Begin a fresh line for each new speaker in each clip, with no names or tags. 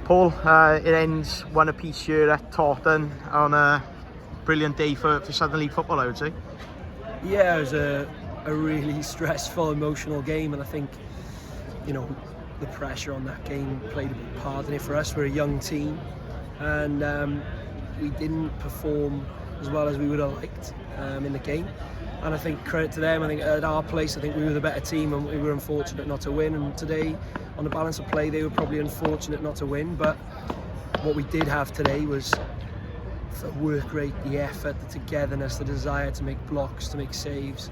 Paul, it ends one apiece here at Totton on a brilliant day for Southern League football, I would say.
Yeah, it was a really stressful, emotional game, and I think, the pressure on that game played a big part in it for us. We're a young team, and we didn't perform as well as we would have liked in the game. And I think credit to them. I think at our place, I think we were the better team, and we were unfortunate not to win. And today, on the balance of play, they were probably unfortunate not to win. But what we did have today was the work rate, the effort, the togetherness, the desire to make blocks, to make saves.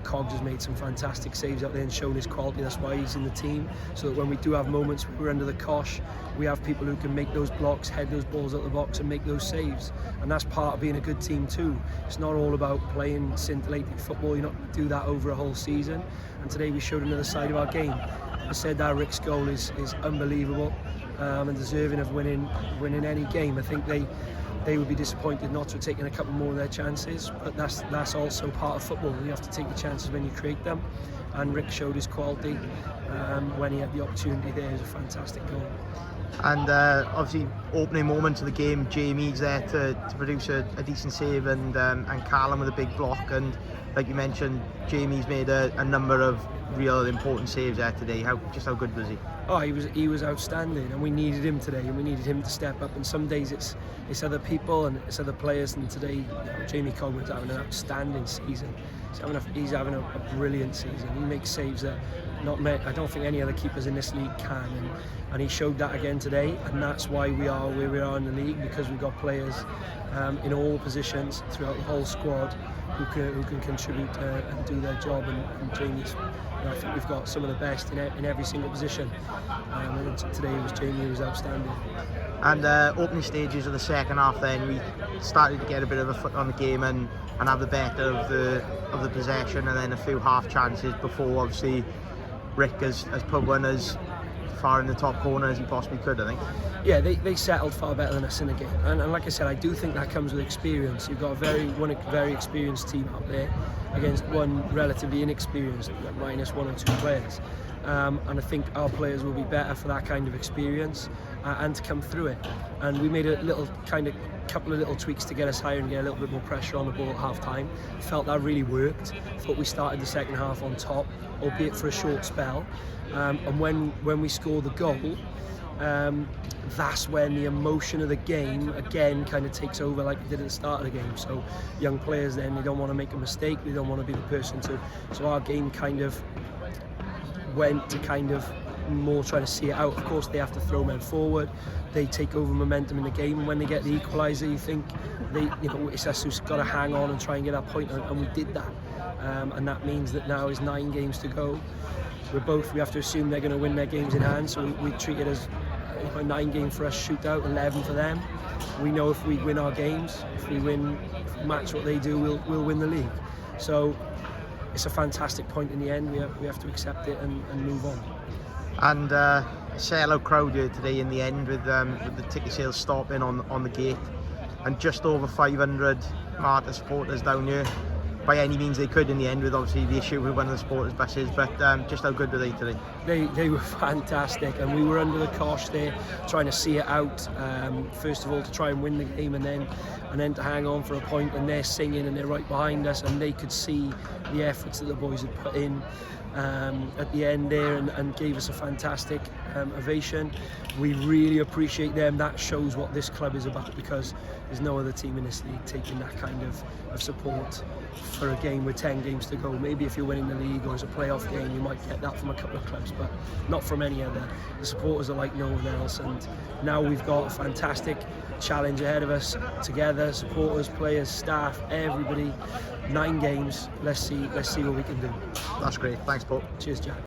Cogs has made some fantastic saves out there and shown his quality. That's why he's in the team, so that when we do have moments where we're under the cosh, we have people who can make those blocks, head those balls out the box and make those saves. And that's part of being a good team too. It's not all about playing scintillating football. You're not going to do that over a whole season. And today we showed another side of our game. I said that Rick's goal is unbelievable and deserving of winning any game. I think they would be disappointed not to have taken a couple more of their chances, but that's also part of football. You have to take the chances when you create them, and Rick showed his quality when he had the opportunity there. It was a fantastic goal.
And obviously, opening moment of the game, Jamie's there to produce a decent save, and Callum with a big block. And like you mentioned, Jamie's made a number of real important saves there today. How good was he?
Oh, he was outstanding, and we needed him today, and we needed him to step up. And some days it's other people and it's other players, and today Jamie Cogman's having an outstanding season. He's having a brilliant season. He makes saves that I don't think any other keepers in this league can, and he showed that again today. And that's why we are where we are in the league, because we've got players in all positions throughout the whole squad who can contribute and do their job. And Jamie's, I think we've got some of the best in every single position. And today it was Jamie who was outstanding.
And opening stages of the second half, then we started to get a bit of a foot on the game and have the better of the possession, and then a few half chances before obviously Rick has put one as far in the top corner as he possibly could, I think.
Yeah, they settled far better than us in the game, and like I said, I do think that comes with experience. You've got one very experienced team out there against one relatively inexperienced, minus one or two players, and I think our players will be better for that kind of experience and to come through it. And we made a couple of little tweaks to get us higher and get a little bit more pressure on the ball at half time. Felt that really worked. Thought we started the second half on top, albeit for a short spell. And when we scored the goal, that's when the emotion of the game again kind of takes over, like it did at the start of the game. So young players then, they don't want to make a mistake, they don't want to be the person to. So our game kind of went to more trying to see it out. Of course, they have to throw men forward. They take over momentum in the game, and when they get the equaliser, you think it's us who's got to hang on and try and get our point, and we did that. And that means that now is 9 games to go. We have to assume they're going to win their games in hand, so we treat it as a 9-game for us shootout, 11 for them. We know if we win our games, if we match what they do, we'll win the league. So it's a fantastic point in the end. We have to accept it and move on.
And a sellout crowd here today in the end, with the ticket sales stopping on the gate, and just over 500 Merthyr supporters down here. By any means they could in the end, with obviously the issue with one of the supporters' buses, but just how good were they today?
They were fantastic, and we were under the cosh there trying to see it out, first of all to try and win the game, and then to hang on for a point, and they're singing and they're right behind us, and they could see the efforts that the boys had put in at the end there, and gave us a fantastic ovation. We really appreciate them. That shows what this club is about, because there's no other team in this league taking that kind of support for a game with 10 games to go. Maybe if you're winning the league or as a playoff game, you might get that from a couple of clubs, but not from any other. The supporters are like no one else, and now we've got a fantastic challenge ahead of us together, supporters, players, staff, everybody. 9 games. Let's see what we can do.
That's great. Thanks, Paul.
Cheers, Jack.